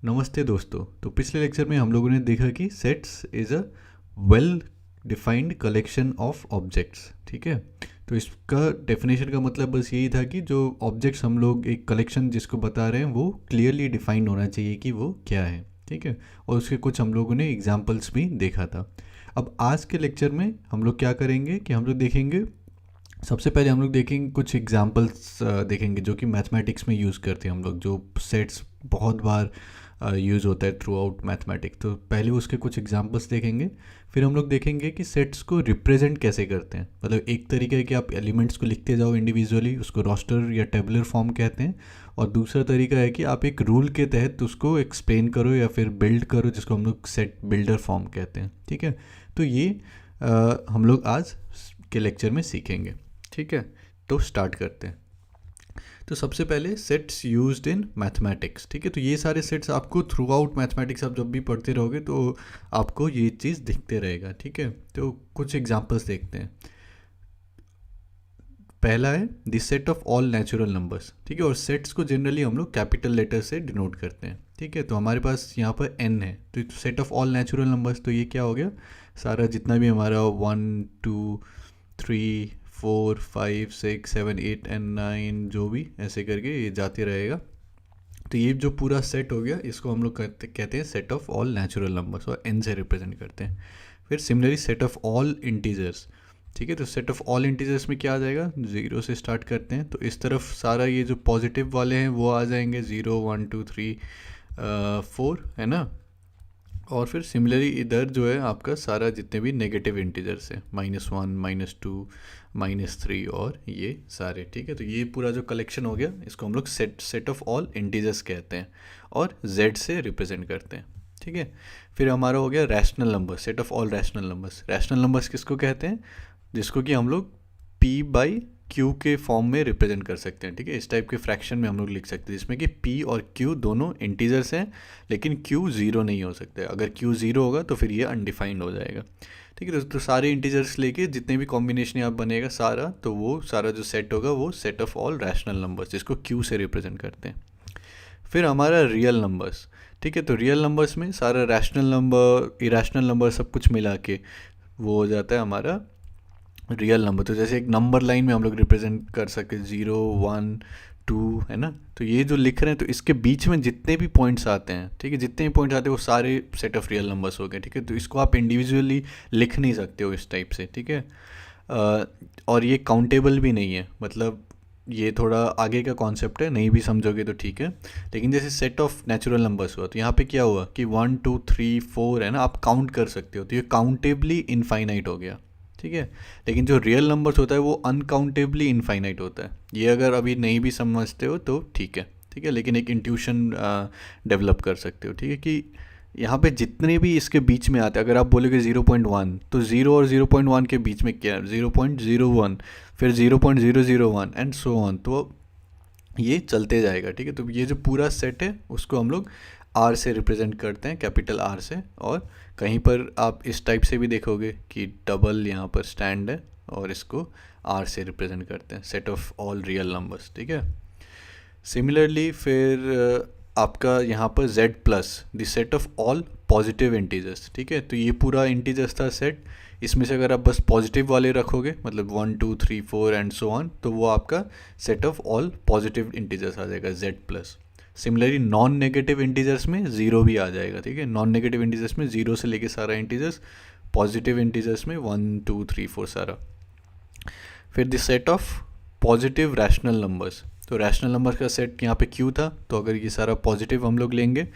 नमस्ते दोस्तों। तो पिछले लेक्चर में हम लोगों ने देखा कि sets is a well defined collection of objects. ठीक है, तो इसका डेफिनेशन का मतलब बस यही था कि जो ऑब्जेक्ट्स हम लोग एक कलेक्शन जिसको बता रहे हैं वो क्लियरली डिफाइंड होना चाहिए कि वो क्या है। ठीक है, और उसके कुछ हम लोगों ने एग्जांपल्स भी देखा था। अब आज के लेक्चर में हम लोग क्या करेंगे कि हम लोग देखेंगे, सबसे पहले हम लोग देखेंगे कुछ एग्जांपल्स देखेंगे जो कि मैथमेटिक्स में यूज़ करते हैं हम लोग, जो सेट्स बहुत बार यूज़ होता है थ्रू आउट मैथमेटिक्स। तो पहले उसके कुछ एग्जांपल्स देखेंगे, फिर हम लोग देखेंगे कि सेट्स को रिप्रेजेंट कैसे करते हैं। मतलब एक तरीका है कि आप एलिमेंट्स को लिखते जाओ इंडिविजुअली, उसको रोस्टर या टेबुलर फॉर्म कहते हैं। और दूसरा तरीका है कि आप एक रूल के तहत उसको एक्सप्लेन करो या फिर बिल्ड करो, जिसको हम लोग सेट बिल्डर फॉर्म कहते हैं। ठीक है, तो ये हम लोग आज के लेक्चर में सीखेंगे। ठीक है, तो स्टार्ट करते हैं। तो सबसे पहले सेट्स यूज्ड इन मैथमेटिक्स। ठीक है, तो ये सारे सेट्स आपको थ्रू आउट मैथमेटिक्स आप जब भी पढ़ते रहोगे तो आपको ये चीज़ दिखते रहेगा। ठीक है, तो कुछ एग्जांपल्स देखते हैं। पहला है the set of all natural numbers. ठीक है, और सेट्स को जनरली हम लोग कैपिटल लेटर से डिनोट करते हैं। ठीक है, तो हमारे पास यहाँ पर n है, तो set of all natural numbers, तो ये क्या हो गया, सारा जितना भी हमारा 1 2 3 4 5 6 7 8 एंड 9 जो भी ऐसे करके ये जाते रहेगा। तो ये जो पूरा सेट हो गया, इसको हम लोग कहते हैं set of all natural numbers, और n से रिप्रेजेंट करते हैं। फिर similarly set of all integers. ठीक है, तो सेट ऑफ ऑल इंटीजर्स में क्या आ जाएगा, 0 से स्टार्ट करते हैं, तो इस तरफ सारा ये जो पॉजिटिव वाले हैं वो आ जाएंगे, 0 1 2 3 4, है ना। और फिर सिमिलरली इधर जो है आपका सारा जितने भी नेगेटिव इंटीजर्स है, -1 -2 -3 और ये सारे। ठीक है, तो ये पूरा जो कलेक्शन हो गया, इसको हम लोग सेट ऑफ ऑल इंटीजर्स कहते हैं और z से रिप्रेजेंट करते हैं। ठीक है, फिर हमारा हो गया rational number, set of all rational numbers. Rational numbers किसको कहते हैं, जिसको कि हम लोग p/q के फॉर्म में रिप्रेजेंट कर सकते हैं। ठीक है, इस टाइप के फ्रैक्शन में हम लोग लिख सकते हैं जिसमें कि p और q दोनों इंटीजर्स हैं, लेकिन q 0 नहीं हो सकते। अगर q 0 होगा तो फिर ये अनडिफाइंड हो जाएगा। ठीक है, तो सारे इंटीजर्स लेके जितने भी कॉम्बिनेशन यहाँ बनेगा सारा, तो वो सारा जो सेट होगा वो set of all rational numbers, जिसको q से रिप्रेजेंट करते हैं। फिर हमारा रियल नंबर्स। ठीक है, तो रियल नंबर्स में सारा रैशनल नंबर, इरेशनल नंबर सब कुछ मिला के वो हो जाता है हमारा रियल नंबर। तो जैसे एक नंबर लाइन में हम लोग रिप्रेजेंट कर सके 0 1 2, है ना। तो ये जो लिख रहे हैं, तो इसके बीच में जितने भी पॉइंट्स आते हैं, ठीक है, जितने भी पॉइंट्स आते हैं वो सारे सेट ऑफ रियल नंबर्स हो गए। ठीक है, तो इसको आप इंडिविजुअली लिख नहीं सकते हो इस टाइप से। ठीक है, और ये काउंटेबल भी नहीं है, मतलब ये थोड़ा आगे का कॉन्सेप्ट है, नहीं भी समझोगे तो ठीक है। लेकिन जैसे सेट ऑफ नेचुरल नंबर्स हुआ, तो यहाँ पे क्या हुआ कि 1 2 3 4, है ना, आप काउंट कर सकते हो, तो ये काउंटेबली इनफाइनाइट हो गया। ठीक है, लेकिन जो रियल नंबर्स होता है वो अनकाउंटेबली इनफाइनाइट होता है। ये अगर अभी नहीं भी समझते हो तो ठीक है। ठीक है, लेकिन एक इंट्यूशन डेवलप कर सकते हो। ठीक है, कि यहाँ पे जितने भी इसके बीच में आते हैं, अगर आप बोलोगे 0.1, तो 0 और 0.1 के बीच में क्या है, 0.01, फिर 0.001 एंड सो ऑन, तो ये चलते जाएगा। ठीक है, तो ये जो पूरा सेट है उसको हम लोग आर से रिप्रेजेंट करते हैं, कैपिटल आर से। और कहीं पर आप इस टाइप से भी देखोगे कि डबल यहाँ पर स्टैंड है और इसको आर से रिप्रेजेंट करते हैं, set of all real numbers. ठीक है, सिमिलरली फिर आपका यहाँ पर z plus the set of all positive integers. ठीक है, तो ये पूरा इंटीजर्स था सेट, इसमें से अगर आप बस पॉजिटिव वाले रखोगे, मतलब 1 2 3 4 एंड सो ऑन, तो वो आपका set of all positive integers आ जाएगा, z plus. Similarly non negative integers में 0 भी आ जाएगा। ठीक है, नॉन नेगेटिव इंटीजर्स में 0 से लेके सारा इंटीजर्स, पॉजिटिव इंटीजर्स में 1 2 3 4 सारा। फिर the set of positive rational numbers, तो रैशनल नंबर का सेट यहाँ पे q था, तो अगर ये सारा पॉजिटिव हम लोग लेंगे,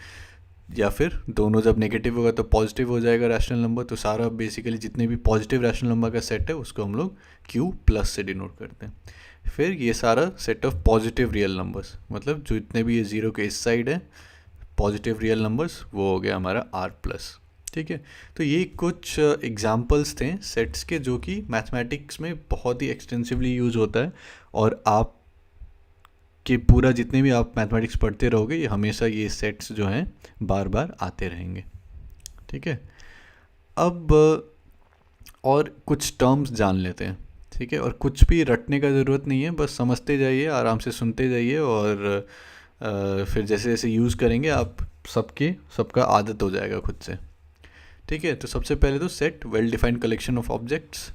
या फिर दोनों जब नेगेटिव होगा तो पॉजिटिव हो जाएगा रैशनल नंबर, तो सारा बेसिकली जितने भी पॉजिटिव रैशनल नंबर का सेट है उसको हम लोग q प्लस से डिनोट करते हैं। फिर ये सारा set of positive real numbers, मतलब जो इतने भी ये 0 के इस साइड है पॉजिटिव रियल नंबर्स, वो हो गया हमारा r प्लस। ठीक है, तो ये कुछ एग्जाम्पल्स थे सेट्स के, जो कि मैथमेटिक्स में बहुत ही एक्सटेंसिवली यूज़ होता है, और आप कि पूरा जितने भी आप मैथमेटिक्स पढ़ते रहोगे ये हमेशा ये सेट्स जो हैं बार बार आते रहेंगे। ठीक है, अब और कुछ टर्म्स जान लेते हैं। ठीक है, और कुछ भी रटने का ज़रूरत नहीं है, बस समझते जाइए, आराम से सुनते जाइए, और फिर जैसे जैसे यूज़ करेंगे आप सबका आदत हो जाएगा खुद से। ठीक है, तो सबसे पहले तो set well defined collection of objects.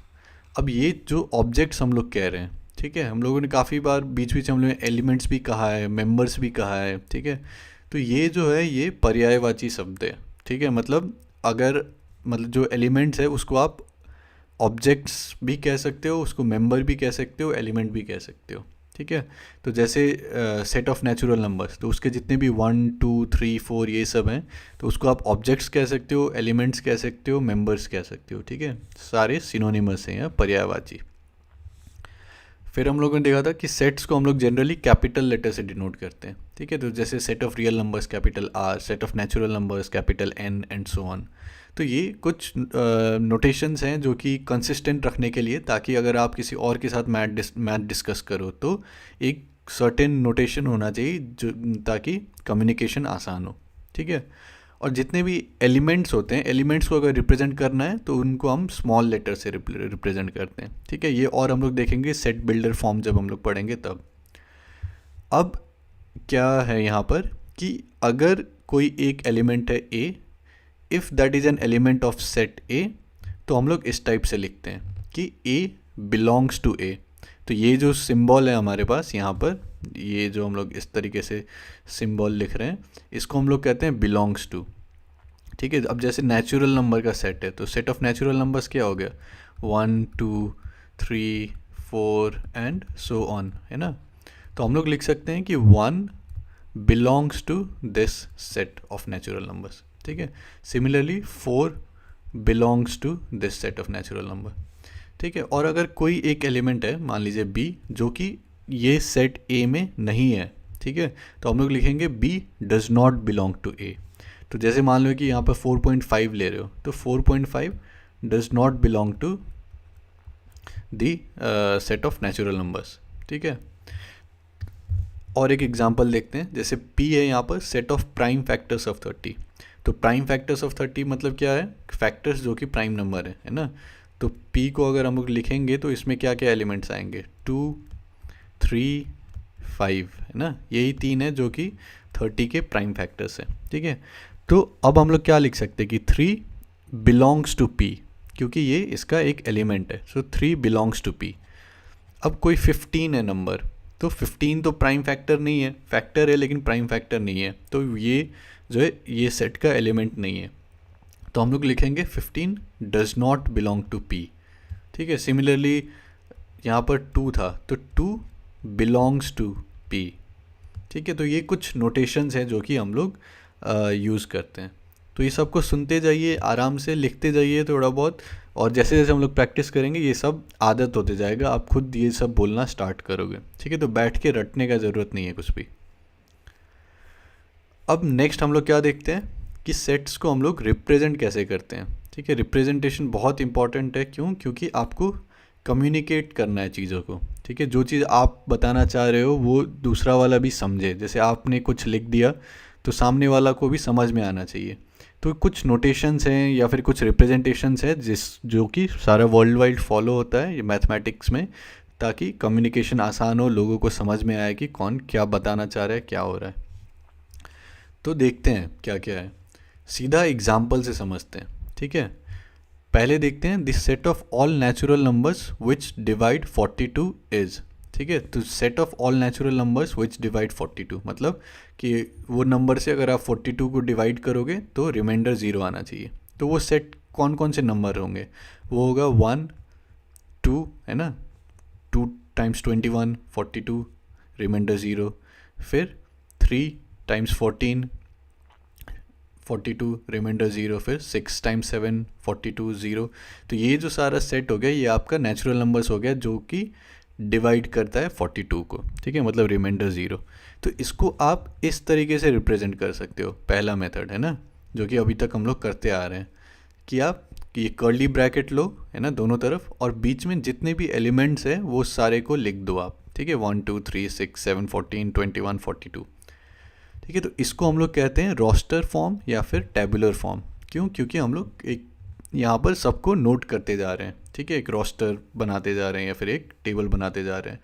अब ये जो ऑब्जेक्ट्स हम लोग कह रहे हैं, ठीक है, हम लोगों ने काफ़ी बार बीच बीच हम लोगों ने एलिमेंट्स भी कहा है, मेंबर्स भी कहा है, ठीक है। तो ये जो है ये पर्यायवाची शब्द है, ठीक है। मतलब जो एलिमेंट्स है उसको आप ऑब्जेक्ट्स भी कह सकते हो, उसको मेंबर भी कह सकते हो, एलिमेंट भी कह सकते हो, ठीक है। तो जैसे सेट ऑफ नेचुरल नंबर्स, तो उसके जितने भी 1 2 3 4 ये सब हैं, तो उसको आप ऑब्जेक्ट्स कह सकते हो, एलिमेंट्स कह सकते हो, मेंबर्स कह सकते हो, ठीक है। सारे सिनोनिमस हैं या पर्यायवाची। फिर हम लोगों ने देखा था कि सेट्स को हम लोग जनरली कैपिटल लेटर से डिनोट करते हैं, ठीक है। तो जैसे set of real numbers capital R, set of natural numbers capital N and so on. तो ये कुछ नोटेशंस हैं जो कि कंसिस्टेंट रखने के लिए, ताकि अगर आप किसी और के साथ मैथ डिस्कस करो तो एक सर्टेन नोटेशन होना चाहिए जो ताकि कम्युनिकेशन आसान हो, ठीक है। और जितने भी एलिमेंट्स होते हैं, एलिमेंट्स को अगर रिप्रेजेंट करना है तो उनको हम स्मॉल लेटर से रिप्रेजेंट करते हैं, ठीक है। ये और हम लोग देखेंगे सेट बिल्डर फॉर्म जब हम लोग पढ़ेंगे तब। अब क्या है यहाँ पर कि अगर कोई एक एलिमेंट है A, if that is an element of set A, तो हम लोग इस टाइप से लिखते हैं कि ए बिलोंग्स टू ए। तो ये जो सिंबल है हमारे पास यहाँ पर, ये जो हम लोग इस तरीके से सिंबल लिख रहे हैं, इसको हम लोग कहते हैं बिलोंग्स टू, ठीक है। अब जैसे नेचुरल नंबर का सेट है, तो सेट ऑफ नेचुरल नंबर्स क्या हो गया, 1 2 3 4 एंड सो ऑन, है ना। तो हम लोग लिख सकते हैं कि 1 belongs to this set of natural numbers, ठीक है। Similarly 4 belongs to this set of natural number, ठीक है। और अगर कोई एक एलिमेंट है, मान लीजिए बी, जो कि ये सेट ए में नहीं है, ठीक है, तो हम लोग लिखेंगे B does not belong to A. तो जैसे मान लो कि यहाँ पर 4.5 ले रहे हो, तो 4.5 does not belong to the set of natural numbers, ठीक है। और एक एग्जांपल देखते हैं, जैसे p है यहाँ पर set of prime factors of 30। तो प्राइम फैक्टर्स ऑफ 30 मतलब क्या है, फैक्टर्स जो कि प्राइम नंबर है ना। तो p को अगर हम लोग लिखेंगे तो इसमें क्या क्या एलिमेंट्स आएंगे, 2 3 5, है ना। यही 3 है जो कि 30 के प्राइम फैक्टर्स हैं, ठीक है। तो अब हम लोग क्या लिख सकते हैं कि 3 बिलोंग्स टू p, क्योंकि ये इसका एक एलिमेंट है। सो 3 बिलोंग्स टू p। अब कोई 15 है नंबर, तो 15 तो प्राइम फैक्टर नहीं है, फैक्टर है लेकिन प्राइम फैक्टर नहीं है, तो ये जो है ये सेट का एलिमेंट नहीं है। तो हम लोग लिखेंगे 15 does not belong to p, ठीक है। सिमिलरली यहाँ पर 2 था, तो 2 बिलोंग्स टू p, ठीक है। तो ये कुछ नोटेशंस हैं जो कि हम लोग यूज़ करते हैं। तो ये सबको सुनते जाइए, आराम से लिखते जाइए थोड़ा बहुत, और जैसे जैसे हम लोग प्रैक्टिस करेंगे ये सब आदत होते जाएगा, आप खुद ये सब बोलना स्टार्ट करोगे, ठीक है। तो बैठ के रटने का ज़रूरत नहीं है कुछ भी। अब नेक्स्ट हम लोग क्या देखते हैं कि सेट्स को हम लोग रिप्रेजेंट कैसे करते हैं, ठीक है। रिप्रेजेंटेशन बहुत इंपॉर्टेंट है, क्योंकि आपको कम्युनिकेट करना है चीज़ों को, ठीक है। जो चीज़ आप बताना चाह रहे हो वो दूसरा वाला भी समझे। जैसे आपने कुछ लिख दिया तो सामने वाला को भी समझ में आना चाहिए। तो कुछ नोटेशंस हैं या फिर कुछ रिप्रेजेंटेशंस हैं जो कि सारा वर्ल्ड वाइड फॉलो होता है ये मैथमेटिक्स में, ताकि कम्युनिकेशन आसान हो, लोगों को समझ में आए कि कौन क्या बताना चाह रहा है, क्या हो रहा है। तो देखते हैं क्या क्या है, सीधा एग्जाम्पल से समझते हैं, ठीक है। पहले देखते हैं this set of all natural numbers which divide 42 is, ठीक है। तो set of all natural numbers which divide 42 मतलब कि वो नंबर से अगर आप 42 को डिवाइड करोगे तो रिमाइंडर 0 आना चाहिए। तो वो सेट कौन कौन से नंबर होंगे, वो होगा 1 2, है ना, 2 टाइम्स 21 42, रिमाइंडर 0। फिर 3 टाइम्स 14 42, रिमाइंडर 0। फिर 6 टाइम्स 7 42 0। तो ये जो सारा सेट हो गया ये आपका नेचुरल नंबर्स हो गया जो कि डिवाइड करता है 42 को, ठीक है, मतलब रिमाइंडर 0। तो इसको आप इस तरीके से रिप्रेजेंट कर सकते हो, पहला मेथड है ना, जो कि अभी तक हम लोग करते आ रहे हैं, कि आप ये कर्ली ब्रैकेट लो, है ना, दोनों तरफ, और बीच में जितने भी एलिमेंट्स है वो सारे को लिख दो आप, ठीक है, 1 2 3 6 7 14 21 42, ठीक है। तो इसको हम लोग कहते हैं रोस्टर फॉर्म या फिर टेबुलर फॉर्म। क्योंकि हम लोग एक यहाँ पर सबको नोट करते जा रहे हैं, ठीक है, एक रोस्टर बनाते जा रहे हैं या फिर एक टेबल बनाते जा रहे हैं।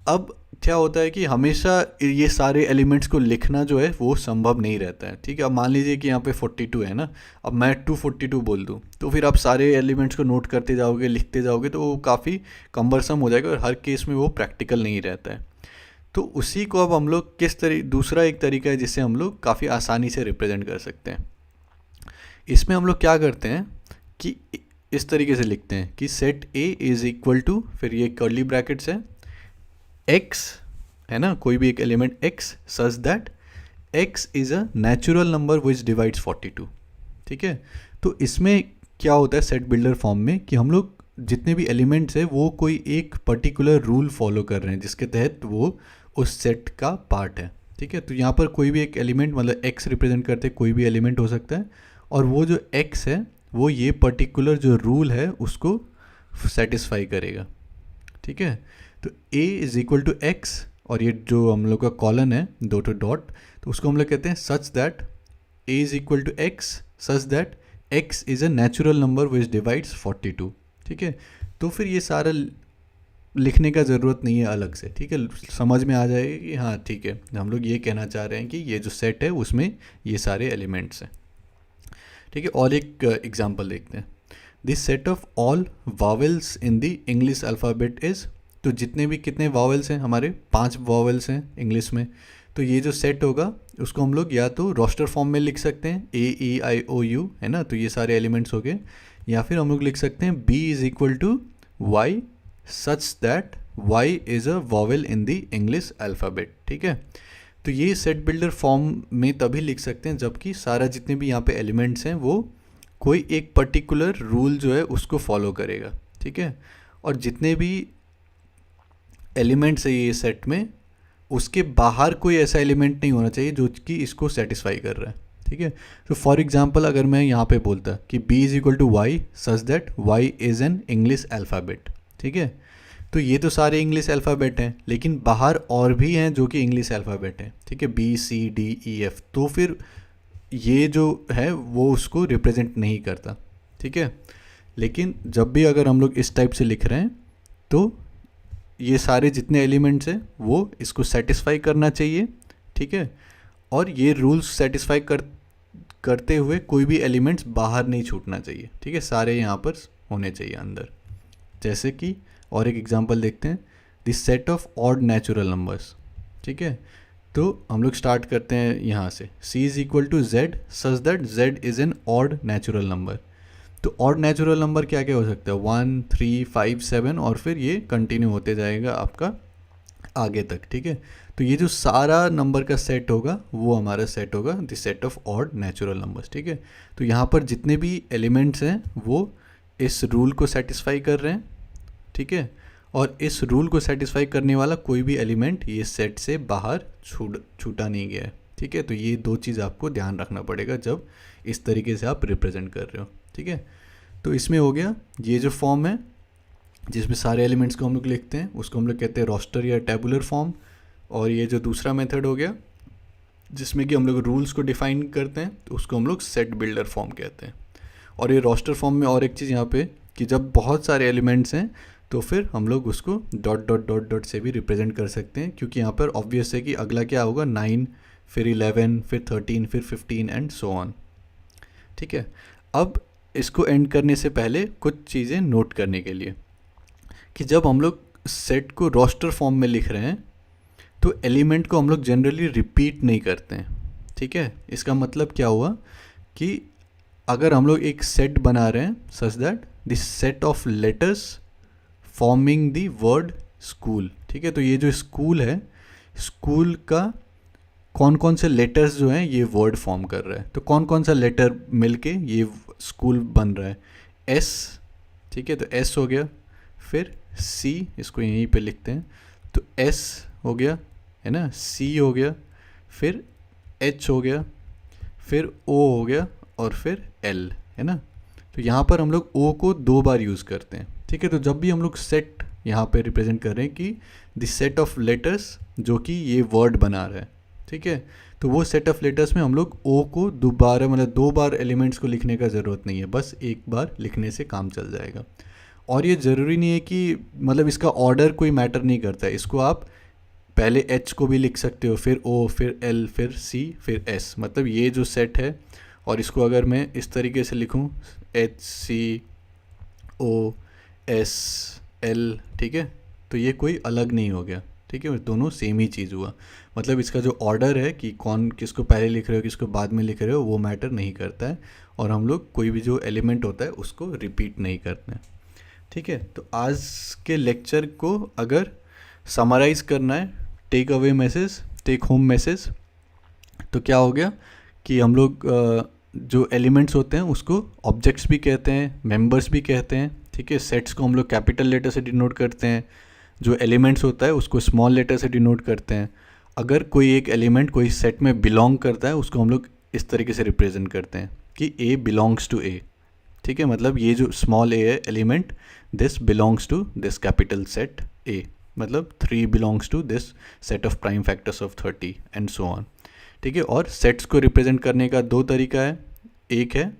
अब क्या होता है कि हमेशा ये सारे एलिमेंट्स को लिखना जो है वो संभव नहीं रहता है। ठीक है, अब मान लीजिए कि यहाँ पे 42 है ना, अब मैं 242 बोल दूँ तो फिर आप सारे एलिमेंट्स को नोट करते जाओगे, लिखते जाओगे, तो वो काफ़ी कम्बरसम हो जाएगा और हर केस में वो प्रैक्टिकल नहीं रहता है। तो उसी को अब हम लोग दूसरा एक तरीका है जिससे हम लोग काफ़ी आसानी से रिप्रेजेंट कर सकते हैं। इसमें हम लोग क्या करते हैं कि इस तरीके से लिखते हैं कि set A is equal to, फिर ये कर्ली ब्रैकेट्स है, x है ना, कोई भी एक element x such that x is a natural number which divides 42। ठीक है, तो इसमें क्या होता है सेट बिल्डर फॉर्म में कि हम लोग जितने भी एलिमेंट्स हैं वो कोई एक पर्टिकुलर रूल फॉलो कर रहे हैं जिसके तहत वो उस सेट का पार्ट है। ठीक है, तो यहाँ पर कोई भी एक एलिमेंट, मतलब x रिप्रेजेंट करते कोई भी एलिमेंट हो सकता है, और वो जो x है वो ये पर्टिकुलर जो रूल है उसको सेटिस्फाई करेगा। ठीक है, तो a is equal to x, और ये जो हम लोग का कॉलन है दो तो डॉट, तो उसको हम लोग कहते हैं such that a is equal to x such that x is a natural number which divides 42। ठीक है, तो फिर ये सारा लिखने का ज़रूरत नहीं है अलग से। ठीक है, समझ में आ जाएगा कि हाँ ठीक है, हम लोग ये कहना चाह रहे हैं कि ये जो सेट है उसमें ये सारे एलिमेंट्स हैं। ठीक है, और एक एग्जांपल देखते हैं। This set of all vowels in the English alphabet is, तो जितने भी कितने वावेल्स हैं, हमारे 5 वावेल्स हैं इंग्लिश में, तो ये जो सेट होगा उसको हम लोग या तो रोस्टर फॉर्म में लिख सकते हैं AEIOU है ना, तो ये सारे एलिमेंट्स हो गए, या फिर हम लोग लिख सकते हैं B is equal to y such that Y is a vowel in the English alphabet. ठीक है, तो ये सेट बिल्डर फॉर्म में तभी लिख सकते हैं जबकि सारा जितने भी यहाँ पे एलिमेंट्स हैं वो कोई एक पर्टिकुलर रूल जो है उसको फॉलो करेगा। ठीक है, और जितने भी एलिमेंट्स है ये सेट में, उसके बाहर कोई ऐसा एलिमेंट नहीं होना चाहिए जो कि इसको सेटिस्फाई कर रहा है। ठीक है, तो फॉर एग्जांपल अगर मैं यहाँ पे बोलता कि b is equal to y such that y is an English alphabet. ठीक है, तो ये तो सारे इंग्लिश अल्फ़ाबेट हैं, लेकिन बाहर और भी हैं जो कि इंग्लिश अल्फ़ाबेट हैं। ठीक है, BCDEF, तो फिर ये जो है वो उसको रिप्रेजेंट नहीं करता। ठीक है, लेकिन जब भी अगर हम लोग इस टाइप से लिख रहे हैं तो ये सारे जितने एलिमेंट्स हैं वो इसको सेटिस्फाई करना चाहिए। ठीक है, और ये रूल्स सेटिस्फाई करते हुए कोई भी एलिमेंट्स बाहर नहीं छूटना चाहिए। ठीक है, सारे यहाँ पर होने चाहिए अंदर। जैसे कि और एक एग्जांपल देखते हैं, this set of odd natural numbers. ठीक है, तो हम लोग स्टार्ट करते हैं यहाँ से, c is equal to z such that z is an odd natural number. तो ऑड नेचुरल नंबर क्या क्या हो सकता है, 1, 3, 5, 7, और फिर ये कंटिन्यू होते जाएगा आपका आगे तक। ठीक है, तो ये जो सारा नंबर का सेट होगा वो हमारा सेट होगा the set of odd natural numbers. ठीक है, तो यहाँ पर जितने भी एलिमेंट्स हैं वो इस रूल को सेटिस्फाई कर रहे हैं। ठीक है, और इस रूल को सेटिस्फाई करने वाला कोई भी एलिमेंट ये सेट से बाहर छूटा नहीं गया है। ठीक है, तो ये दो चीज़ आपको ध्यान रखना पड़ेगा जब इस तरीके से आप रिप्रेजेंट कर रहे हो। ठीक है, तो इसमें हो गया ये जो फॉर्म है जिसमें सारे एलिमेंट्स को हम लोग लिखते हैं उसको हम लोग कहते हैं रोस्टर या टेबुलर फॉर्म, और ये जो दूसरा मेथड हो गया जिसमें कि हम लोग रूल्स को डिफाइन करते हैं तो उसको हम लोग सेट बिल्डर फॉर्म कहते हैं। और ये रोस्टर फॉर्म में और एक चीज़ यहाँ पे कि जब बहुत सारे एलिमेंट्स हैं तो फिर हम लोग उसको डॉट डॉट डॉट डॉट से भी रिप्रेजेंट कर सकते हैं, क्योंकि यहाँ पर ऑब्वियस है कि अगला क्या होगा 9, फिर 11, फिर 13, फिर 15 एंड सो ऑन। ठीक है, अब इसको एंड करने से पहले कुछ चीज़ें नोट करने के लिए कि जब हम लोग सेट को रोस्टर फॉर्म में लिख रहे हैं तो एलिमेंट को हम लोग जनरली रिपीट नहीं करते हैं। ठीक है, इसका मतलब क्या हुआ कि अगर हम लोग एक सेट बना रहे हैं such that this set of letters forming the word school. ठीक है, तो ये जो स्कूल है, स्कूल का कौन कौन से लेटर्स जो हैं ये वर्ड फॉर्म कर रहा है, तो कौन कौन सा लेटर मिलके ये स्कूल बन रहा है, S। ठीक है, तो S हो गया, फिर C, इसको यहीं पे लिखते हैं, तो S हो गया है ना, C हो गया, फिर H हो गया, फिर O हो गया, और फिर L है ना। तो यहाँ पर हम लोग O को 2 बार यूज़ करते हैं। ठीक है, तो जब भी हम लोग सेट यहाँ पे रिप्रेजेंट कर रहे हैं कि दिस सेट ऑफ लेटर्स जो कि ये वर्ड बना रहा है। ठीक है, तो वो सेट ऑफ लेटर्स में हम लोग O को दोबारा मतलब 2 बार एलिमेंट्स को लिखने का ज़रूरत नहीं है, बस एक बार लिखने से काम चल जाएगा। और ये ज़रूरी नहीं है कि मतलब इसका ऑर्डर कोई मैटर नहीं करता है, इसको आप पहले H को भी लिख सकते हो, फिर O, फिर L, फिर C, फिर S। मतलब ये जो सेट है, और इसको अगर मैं इस तरीके से लिखूं HCOSL, ठीक है, तो ये कोई अलग नहीं हो गया, ठीक है, दोनों सेम ही चीज़ हुआ। मतलब इसका जो ऑर्डर है कि कौन किसको पहले लिख रहे हो किसको बाद में लिख रहे हो वो मैटर नहीं करता है, और हम लोग कोई भी जो एलिमेंट होता है उसको रिपीट नहीं करते हैं, ठीक है। तो आज के लेक्चर को अगर समराइज़ करना है, take away message, take home message, तो क्या हो गया कि हम लोग जो एलिमेंट्स होते हैं उसको ऑब्जेक्ट्स भी कहते हैं, मेंबर्स भी कहते हैं, ठीक है। सेट्स को हम लोग कैपिटल लेटर से डिनोट करते हैं, जो एलिमेंट्स होता है उसको स्मॉल लेटर से डिनोट करते हैं। अगर कोई एक एलिमेंट कोई सेट में बिलोंग करता है उसको हम लोग इस तरीके से रिप्रेजेंट करते हैं कि A बिलोंग्स टू A, ठीक है। मतलब ये जो स्मॉल a है element, this belongs to this capital set A, मतलब 3 belongs to this set of prime factors of 30 and so on, ठीक है। और सेट्स को रिप्रेजेंट करने का 2 तरीका है, एक है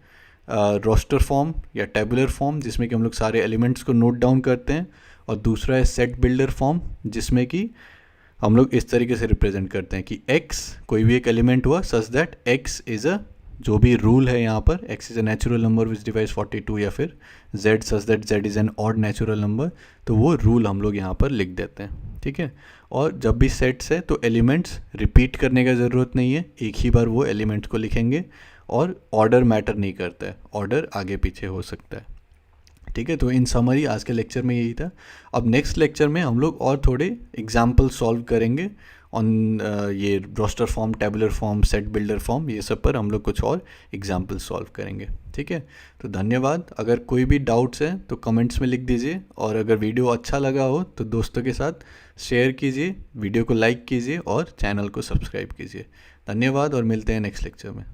रोस्टर फॉर्म या टेबुलर फॉर्म जिसमें कि हम लोग सारे एलिमेंट्स को नोट डाउन करते हैं, और दूसरा है सेट बिल्डर फॉर्म जिसमें कि हम लोग इस तरीके से रिप्रेजेंट करते हैं कि x कोई भी एक एलिमेंट हुआ सच दैट x इज़ अ, जो भी रूल है यहाँ पर, x is a natural number which divides 42, या फिर z such that z is an odd natural number, तो वो रूल हम लोग यहाँ पर लिख देते हैं, ठीक है। और जब भी सेट्स है तो एलिमेंट्स रिपीट करने का ज़रूरत नहीं है, एक ही बार वो एलिमेंट्स को लिखेंगे, और ऑर्डर मैटर नहीं करता है, ऑर्डर आगे पीछे हो सकता है, ठीक है। तो इन समरी आज के लेक्चर में यही था। अब नेक्स्ट लेक्चर में हम लोग और थोड़े एग्जाम्पल सॉल्व करेंगे ऑन ये roster form, tabular form, set builder form, ये सब पर हम लोग कुछ और एग्जाम्पल सॉल्व करेंगे, ठीक है। तो धन्यवाद। अगर कोई भी डाउट्स हैं तो कमेंट्स में लिख दीजिए, और अगर वीडियो अच्छा लगा हो तो दोस्तों के साथ शेयर कीजिए, वीडियो को लाइक कीजिए और चैनल को सब्सक्राइब कीजिए। धन्यवाद और मिलते हैं नेक्स्ट लेक्चर में।